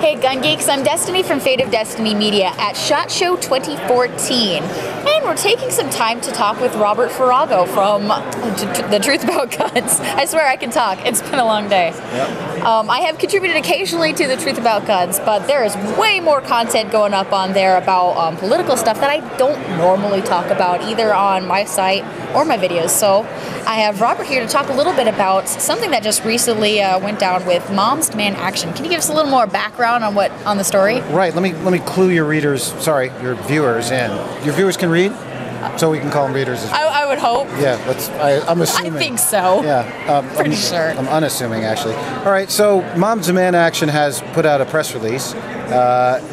Hey Gun Geeks, I'm Destiny from Fate of Destiny Media at SHOT Show 2014. And we're taking some time to talk with Robert Farago from The Truth About Guns. I swear I can talk. It's been a long day. Yep. I have contributed occasionally to The Truth About Guns, but there is way more content going up on there about political stuff that I don't normally talk about either on my site or my videos. So I have Robert here to talk a little bit about something that just recently went down with Moms Demand Action. Can you give us a little more background on the story? Right. Let me clue your readers. Sorry, your viewers in. Your viewers can read, so we can call them readers. I would hope. Yeah. I'm assuming. I think so. Yeah. Pretty sure. I'm unassuming, actually. All right. So Moms Demand Action has put out a press release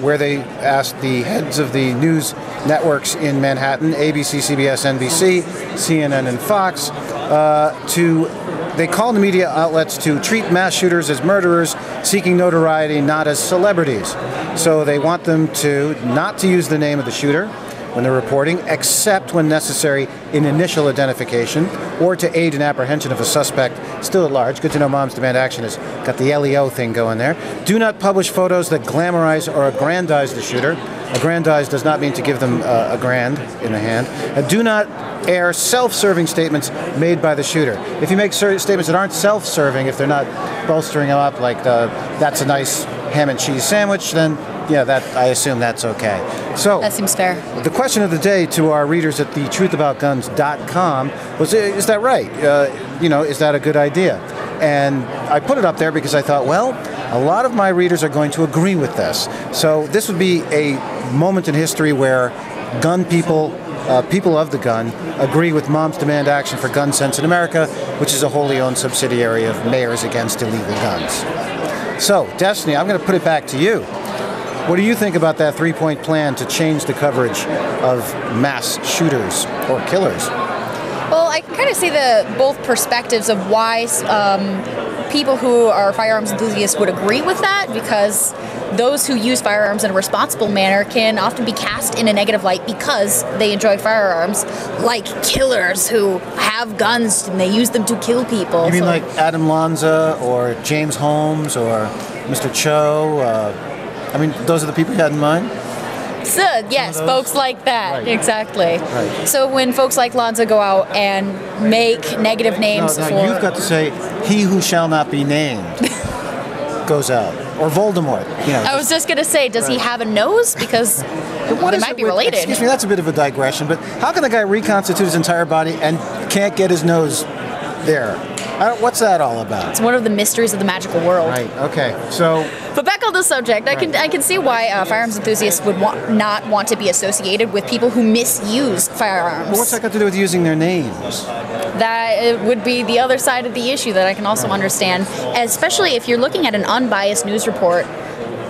where they asked the heads of the news networks in Manhattan, ABC, CBS, NBC, CNN, and Fox, they call the media outlets to treat mass shooters as murderers seeking notoriety, not as celebrities. So they want them not to use the name of the shooter when they're reporting, except when necessary in initial identification or to aid in apprehension of a suspect still at large. Good to know Moms Demand Action has got the LEO thing going there. Do not publish photos that glamorize or aggrandize the shooter. Aggrandize does not mean to give them a grand in the hand. Do not air self-serving statements made by the shooter. If you make statements that aren't self-serving, if they're not bolstering them up like that's a nice ham and cheese sandwich, then yeah, I assume that's okay. So that seems fair. The question of the day to our readers at thetruthaboutguns.com was, is that right? Is that a good idea? And I put it up there because I thought, well, a lot of my readers are going to agree with this. So this would be a moment in history where gun people, people of the gun, agree with Moms Demand Action for Gun Sense in America, which is a wholly owned subsidiary of Mayors Against Illegal Guns. So, Destiny, I'm going to put it back to you. What do you think about that three-point plan to change the coverage of mass shooters or killers? Well, I can kind of see both perspectives of why people who are firearms enthusiasts would agree with that, because those who use firearms in a responsible manner can often be cast in a negative light because they enjoy firearms, like killers who have guns and they use them to kill people. You mean like Adam Lanza or James Holmes or Mr. Cho? Those are the people you had in mind? So, yes, folks like that. Right. Exactly. Right. So when folks like Lanza go out and make negative names no, for... you've got to say, he who shall not be named goes out. Or Voldemort. I was just going to say, does he have a nose? Because they might be related. Excuse me, that's a bit of a digression, but how can a guy reconstitute his entire body and can't get his nose there? What's that all about? It's one of the mysteries of the magical world. Right, okay. So... But back on the subject, I can see why firearms enthusiasts would not want to be associated with people who misuse firearms. Well, what's that got to do with using their names? That would be the other side of the issue that I can also understand, especially if you're looking at an unbiased news report.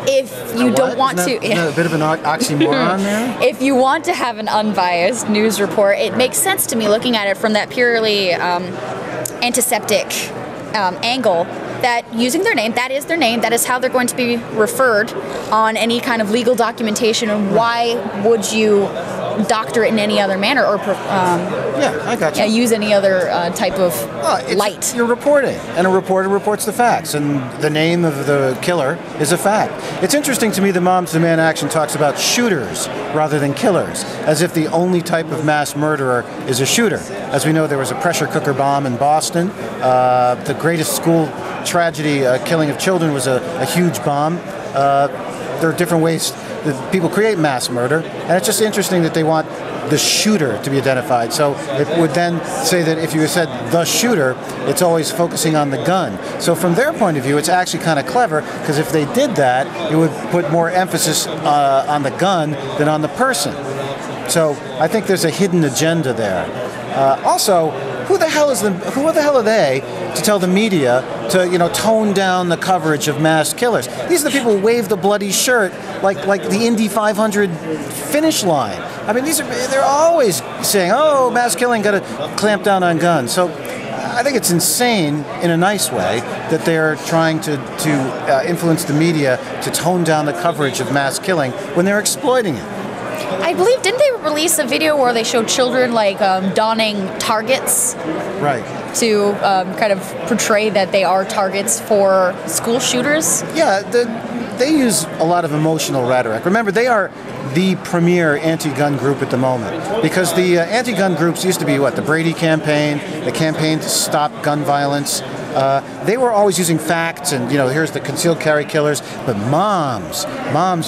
If you don't want to... Isn't that a bit of an oxymoron there? If you want to have an unbiased news report, it makes sense to me looking at it from that purely antiseptic angle, that using their name, that is their name, that is how they're going to be referred on any kind of legal documentation, and why would you doctor it in any other manner or I got you. use any other type of light. You're reporting, and a reporter reports the facts, and the name of the killer is a fact. It's interesting to me that Moms Demand Action talks about shooters rather than killers, as if the only type of mass murderer is a shooter. As we know, there was a pressure cooker bomb in Boston. The greatest school tragedy, killing of children, was a huge bomb. There are different ways that people create mass murder, and it's just interesting that they want the shooter to be identified. So it would then say that if you said the shooter, it's always focusing on the gun. So from their point of view, it's actually kind of clever, because if they did that, it would put more emphasis on the gun than on the person. So I think there's a hidden agenda there. Also, who the hell are they to tell the media to tone down the coverage of mass killers? These are the people who wave the bloody shirt like the Indy 500 finish line. They're always saying, "Oh, mass killing, got to clamp down on guns." So I think it's insane in a nice way that they're trying to influence the media to tone down the coverage of mass killing when they're exploiting it. I believe, didn't they release a video where they showed children donning targets? Right. To kind of portray that they are targets for school shooters? Yeah, they use a lot of emotional rhetoric. Remember, they are the premier anti-gun group at the moment, because the anti-gun groups used to be what, the Brady campaign, the campaign to stop gun violence. They were always using facts, and here's the concealed carry killers. But moms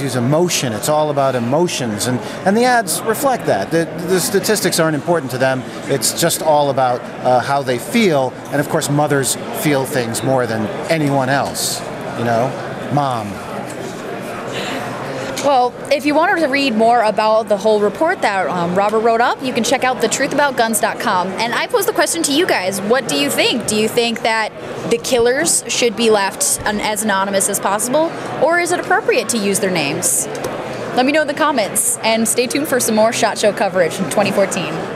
use emotion. It's all about emotions, and the ads reflect that. The statistics aren't important to them. It's just all about how they feel, and of course, mothers feel things more than anyone else. Mom. Well, if you wanted to read more about the whole report that Robert wrote up, you can check out thetruthaboutguns.com. And I pose the question to you guys, what do you think? Do you think that the killers should be left as anonymous as possible? Or is it appropriate to use their names? Let me know in the comments, and stay tuned for some more SHOT Show coverage in 2014.